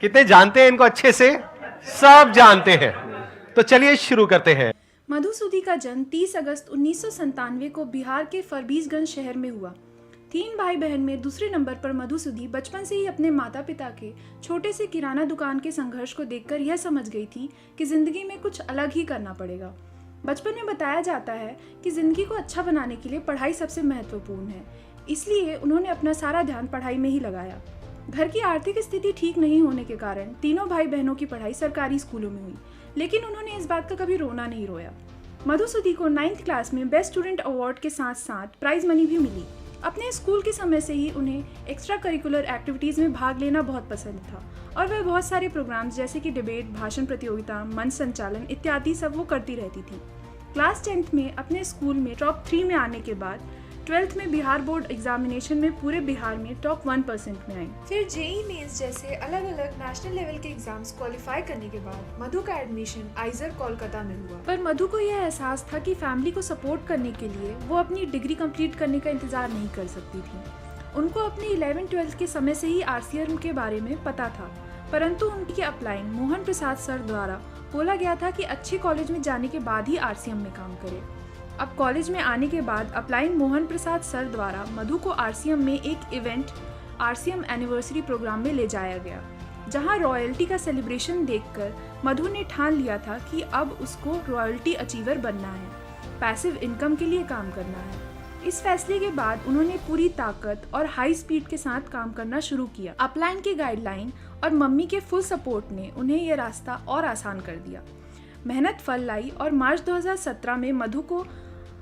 कितने जानते हैं इनको अच्छे से? सब जानते हैं। तो चलिए शुरू करते हैं। मधुसूदी का जन्म 30 अगस्त 1997 को बिहार के फरबीसगंज शहर में हुआ। 3 भाई बहन में दूसरे नंबर पर मधुसूदी बचपन से ही अपने माता पिता के छोटे से किराना दुकान के संघर्ष को देखकर यह समझ गई थी कि जिंदगी में कुछ अलग ही करना पड़ेगा। बचपन में बताया जाता है कि जिंदगी को अच्छा बनाने के लिए पढ़ाई सबसे महत्वपूर्ण है, इसलिए उन्होंने अपना सारा ध्यान पढ़ाई में ही लगाया। घर की आर्थिक स्थिति ठीक नहीं होने के कारण तीनों भाई बहनों की पढ़ाई सरकारी स्कूलों में हुई, लेकिन उन्होंने इस बात का कभी रोना नहीं रोया। मधुसूदी को 9th क्लास में बेस्ट स्टूडेंट अवार्ड के साथ साथ प्राइज मनी भी मिली। अपने स्कूल के समय से ही उन्हें एक्स्ट्रा करिकुलर एक्टिविटीज़ में भाग लेना बहुत पसंद था और वह बहुत सारे प्रोग्राम्स जैसे कि डिबेट, भाषण प्रतियोगिता, मंच संचालन इत्यादि सब वो करती रहती थी। क्लास 10th में अपने स्कूल में टॉप 3 में आने के बाद 12th में बिहार बोर्ड एग्जामिनेशन में पूरे बिहार में टॉप 1% में आई। फिर जेईई मेंस जैसे अलग अलग नेशनल लेवल के एग्जाम्स क्वालिफाई करने के बाद मधु का एडमिशन आइजर कोलकाता में हुआ। पर मधु को यह एहसास था कि फैमिली को सपोर्ट करने के लिए वो अपनी डिग्री कंप्लीट करने का इंतजार नहीं कर सकती थी। उनको अपनी 11th-12th के समय से ही आरसीएम के बारे में पता था, परंतु उनकी अप्लाइंग मोहन प्रसाद सर द्वारा बोला गया था कि अच्छे कॉलेज में जाने के बाद ही आरसीएम में काम करे। अब कॉलेज में आने के बाद अप्लाइंग मोहन प्रसाद सर द्वारा मधु को आरसीएम में एक इवेंट आरसीएम एनिवर्सरी प्रोग्राम में ले जाया गया, जहां रॉयल्टी का सेलिब्रेशन देखकर मधु ने ठान लिया था कि अब उसको रॉयल्टी अचीवर बनना है, पैसिव इनकम के लिए काम करना है। इस फैसले के बाद उन्होंने पूरी ताकत और हाई स्पीड के साथ काम करना शुरू किया। अपलाइन के गाइडलाइन और मम्मी के फुल सपोर्ट ने उन्हें यह रास्ता और आसान कर दिया। मेहनत फल लाई और मार्च 2017 में मधु को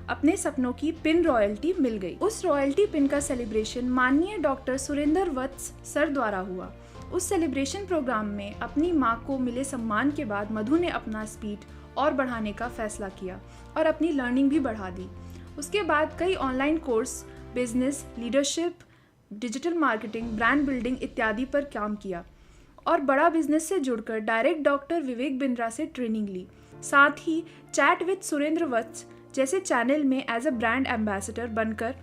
अपने सपनों की पिन रॉयल्टी मिल गई। उस रॉयल्टी पिन का सेलिब्रेशन माननीय डॉक्टर सुरेंद्र वत्स सर द्वारा हुआ। उस सेलिब्रेशन प्रोग्राम में अपनी मां को मिले सम्मान के बाद मधु ने अपना स्पीड और बढ़ाने का फैसला किया और अपनी लर्निंग भी बढ़ा दी। उसके बाद कई online course, business, leadership, digital marketing, brand building इत्यादि पर काम किया और बड़ा बिजनेस से जुड़कर डायरेक्ट डॉक्टर विवेक बिंद्रा से ट्रेनिंग ली। साथ ही चैट विद सुरेंद्र वत्स जैसे चैनल में एज अ ब्रांड एम्बेसडर बनकर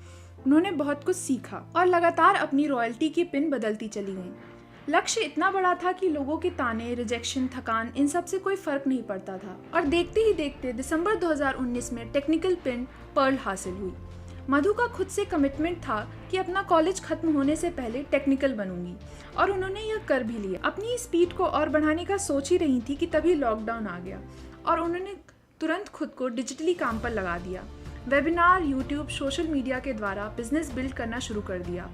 उन्होंने बहुत कुछ सीखा और लगातार अपनी रॉयल्टी की पिन बदलती चली गई। लक्ष्य इतना बड़ा था कि लोगों के ताने, रिजेक्शन, थकान इन सब से कोई फर्क नहीं पड़ता था और देखते ही देखते दिसंबर 2019 में टेक्निकल पिन पर्ल हासिल हुई। मधु का खुद से कमिटमेंट था कि अपना कॉलेज खत्म होने से पहले टेक्निकल बनूंगी और उन्होंने यह कर भी लिया। अपनी स्पीड को और बढ़ाने का सोच ही रही थी कि तभी लॉकडाउन आ गया और उन्होंने तुरंत खुद को डिजिटली काम पर लगा दिया। वेबिनार, यूट्यूब, सोशल मीडिया के द्वारा बिजनेस बिल्ड करना शुरू कर दिया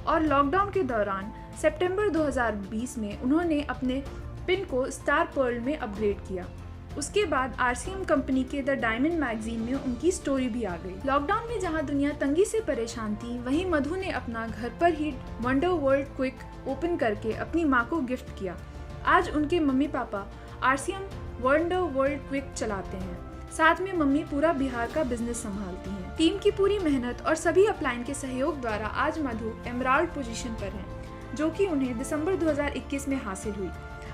और लॉकडाउन के दौरान सितंबर 2020 में उन्होंने अपने पिन को स्टार पर्ल में अपग्रेड किया। उसके बाद आरसीएम कंपनी के द डायमंड मैगजीन में उनकी स्टोरी भी आ गई। लॉकडाउन में जहां दुनिया तंगी से परेशान थी, वहीं मधु ने अपना घर पर ही वंडर वर्ल्ड क्विक ओपन करके अपनी मां को गिफ्ट किया। आज उनके mummy papa RCM wonder world quick चलाते हैं। साथ में मम्मी पूरा बिहार का बिजनेस संभालती हैं। टीम की पूरी मेहनत और सभी अपलाइन के सहयोग द्वारा आज मधु एमराल्ड पोजीशन पर हैं, जो कि उन्हें दिसंबर 2021 में हासिल हुई।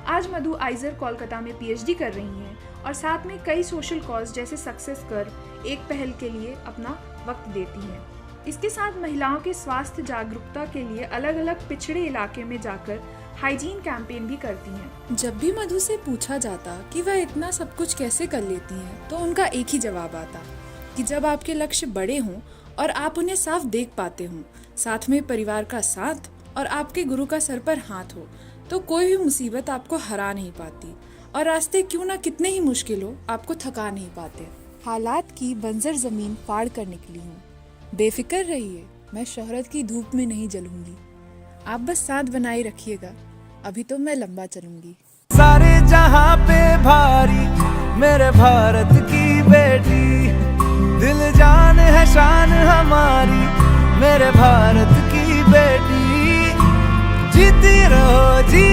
आज मधु आइजर कोलकाता में पीएचडी कर रही हैं और साथ में कई सोशल कॉज जैसे सक्सेस कर एक पहल के लिए अपना वक्त देती हैं। इसके साथ महिलाओं के स्वास्थ्य जागरूकता के लिए अलग अलग पिछड़े इलाके में जाकर हाइजीन कैंपेन भी करती हैं। जब भी मधु से पूछा जाता कि वह इतना सब कुछ कैसे कर लेती हैं, तो उनका एक ही जवाब आता कि जब आपके लक्ष्य बड़े हों और आप उन्हें साफ देख पाते हों, साथ में परिवार का साथ और आपके गुरु का सर पर हाथ हो, तो कोई भी मुसीबत आपको हरा नहीं पाती और रास्ते क्यों ना कितने ही मुश्किल हो, आपको थका नहीं पाते। हालात की बंजर जमीन फाड़ कर निकली हूँ, बेफिक्र रहिए, मैं शोहरत की धूप में नहीं जलूंगी। आप बस साथ बनाए रखिएगा, अभी तो मैं लंबा चलूंगी। सारे जहां पे भारी मेरे भारत की बेटी, दिल जान है शान हमारी मेरे भारत की बेटी। जीती रहो जी